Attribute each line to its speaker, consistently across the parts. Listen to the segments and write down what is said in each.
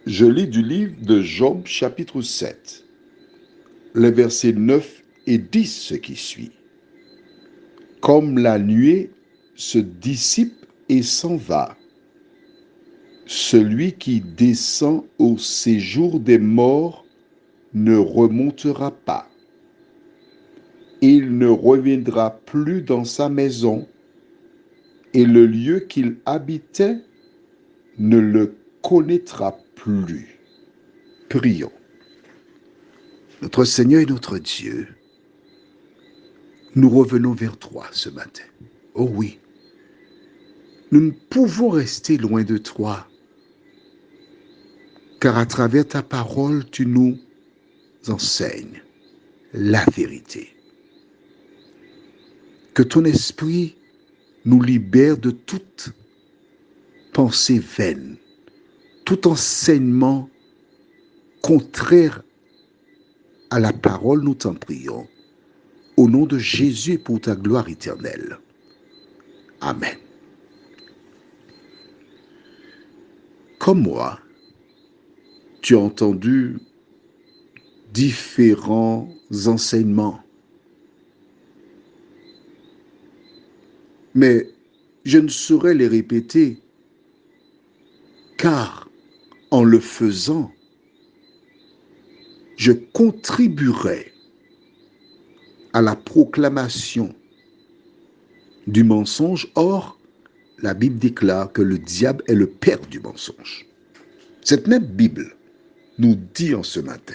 Speaker 1: Je lis du livre de Job chapitre 7, les versets 9 et 10 ce qui suit. Comme la nuée se dissipe et s'en va, celui qui descend au séjour des morts ne remontera pas. Il ne reviendra plus dans sa maison, et le lieu qu'il habitait ne le connaîtra plus. Prions. Notre Seigneur et notre Dieu, nous revenons vers toi ce matin. Oh oui, nous ne pouvons rester loin de toi, car à travers ta parole, tu nous enseignes la vérité. Que ton esprit nous libère de toute pensée vaine, tout enseignement contraire à la parole, nous t'en prions. Au nom de Jésus et pour ta gloire éternelle. Amen. Comme moi, tu as entendu différents enseignements. Mais je ne saurais les répéter, car en le faisant, je contribuerai à la proclamation du mensonge. Or, la Bible déclare que le diable est le père du mensonge. Cette même Bible nous dit en ce matin,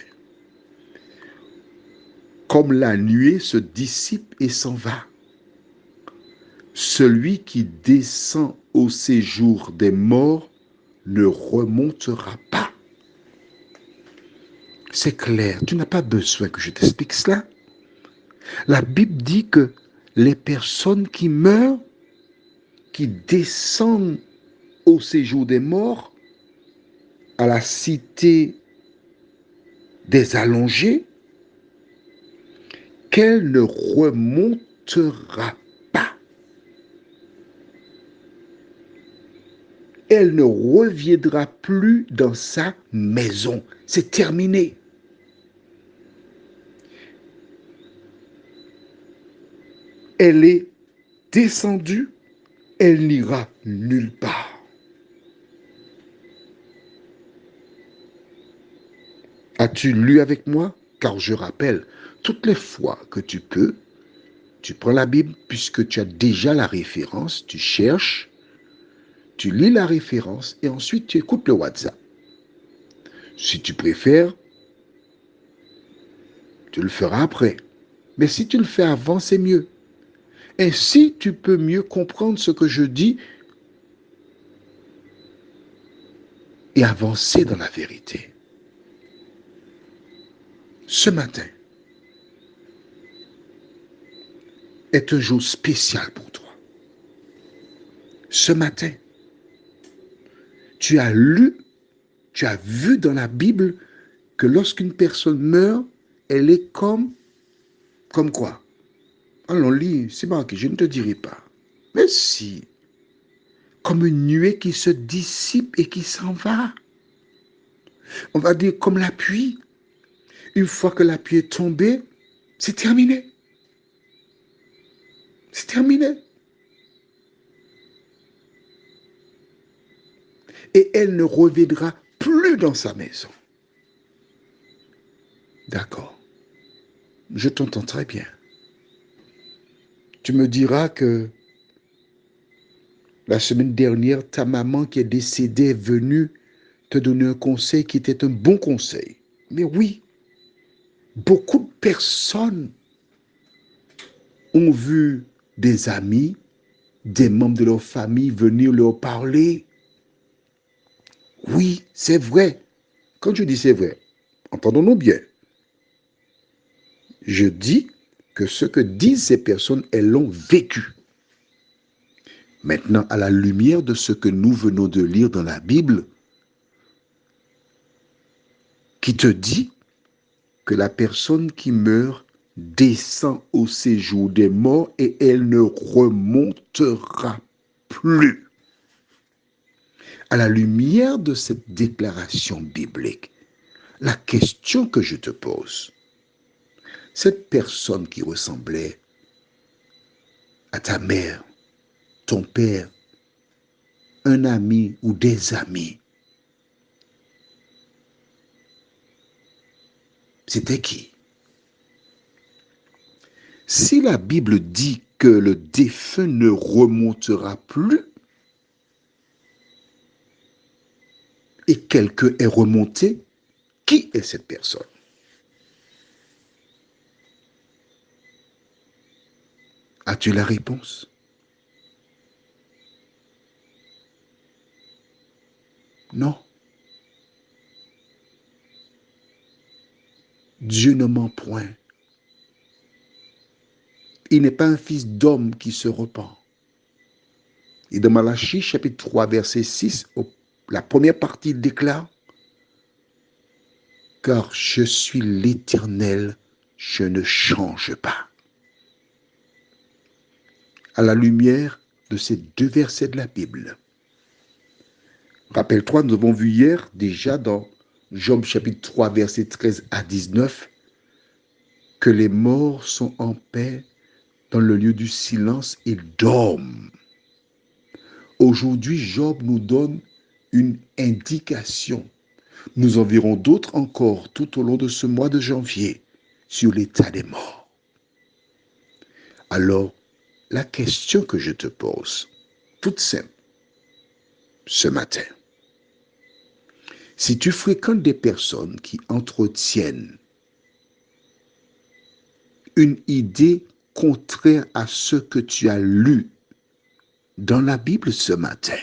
Speaker 1: comme la nuée se dissipe et s'en va, celui qui descend au séjour des morts ne remontera pas. C'est clair, tu n'as pas besoin que je t'explique cela. La Bible dit que les personnes qui meurent, qui descendent au séjour des morts, à la cité des allongés, qu'elle ne remontera pas. Elle ne reviendra plus dans sa maison. C'est terminé. Elle est descendue, elle n'ira nulle part. As-tu lu avec moi? Car je rappelle, toutes les fois que tu peux, tu prends la Bible puisque tu as déjà la référence, tu cherches, tu lis la référence et ensuite tu écoutes le WhatsApp. Si tu préfères, tu le feras après. Mais si tu le fais avant, c'est mieux. Ainsi, tu peux mieux comprendre ce que je dis et avancer dans la vérité. Ce matin est un jour spécial pour toi. Ce matin, tu as lu, tu as vu dans la Bible que lorsqu'une personne meurt, elle est comme quoi? Allons, lis, c'est marqué, je ne te dirai pas. Mais si, comme une nuée qui se dissipe et qui s'en va. On va dire comme la pluie. Une fois que la pluie est tombée, c'est terminé. C'est terminé. Et elle ne reviendra plus dans sa maison. D'accord. Je t'entends très bien. Tu me diras que la semaine dernière, ta maman qui est décédée est venue te donner un conseil qui était un bon conseil. Mais oui, beaucoup de personnes ont vu des amis, des membres de leur famille venir leur parler. Oui, c'est vrai. Quand je dis c'est vrai, entendons-nous bien. Je dis que ce que disent ces personnes, elles l'ont vécu. Maintenant, à la lumière de ce que nous venons de lire dans la Bible, qui te dit que la personne qui meurt descend au séjour des morts et elle ne remontera plus. À la lumière de cette déclaration biblique, la question que je te pose, cette personne qui ressemblait à ta mère, ton père, un ami ou des amis, c'était qui? Si la Bible dit que le défunt ne remontera plus et quelqu'un est remonté, qui est cette personne? As-tu la réponse? Non. Dieu ne ment point. Il n'est pas un fils d'homme qui se repent. Et dans Malachie, chapitre 3, verset 6, la première partie il déclare, car je suis l'Éternel, je ne change pas. À la lumière de ces deux versets de la Bible, rappelle-toi, nous avons vu hier déjà dans Job chapitre 3, verset 13 à 19, que les morts sont en paix dans le lieu du silence et dorment. Aujourd'hui, Job nous donne une indication. Nous en verrons d'autres encore tout au long de ce mois de janvier sur l'état des morts. Alors, la question que je te pose, toute simple, ce matin, si tu fréquentes des personnes qui entretiennent une idée contraire à ce que tu as lu dans la Bible ce matin,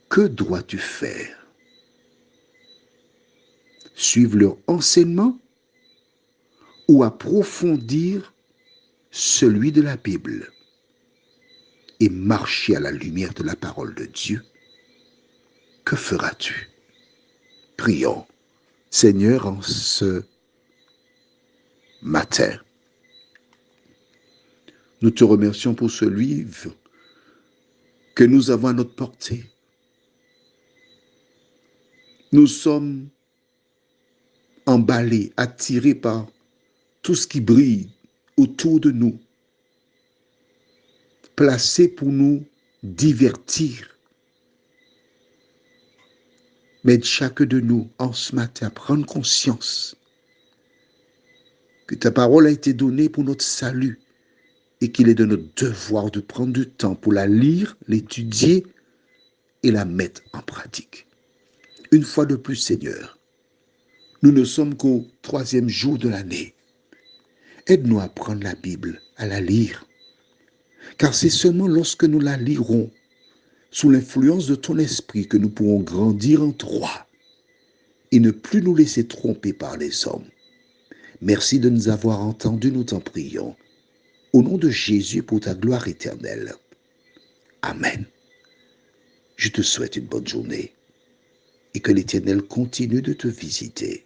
Speaker 1: que dois-tu faire? Suivre leur enseignement ou approfondir celui de la Bible et marcher à la lumière de la parole de Dieu? Que feras-tu? Prions. Seigneur, en ce matin, nous te remercions pour ce livre que nous avons à notre portée. Nous sommes emballés, attirés par tout ce qui brille autour de nous, placé pour nous divertir. Mais chacun de nous, en ce matin, prendre conscience que ta parole a été donnée pour notre salut et qu'il est de notre devoir de prendre du temps pour la lire, l'étudier et la mettre en pratique. Une fois de plus, Seigneur, nous ne sommes qu'au 3e jour de l'année. Aide-nous à prendre la Bible, à la lire, car c'est seulement lorsque nous la lirons sous l'influence de ton esprit que nous pourrons grandir en toi et ne plus nous laisser tromper par les hommes. Merci de nous avoir entendus, nous t'en prions. Au nom de Jésus, pour ta gloire éternelle. Amen. Je te souhaite une bonne journée et que l'Éternel continue de te visiter.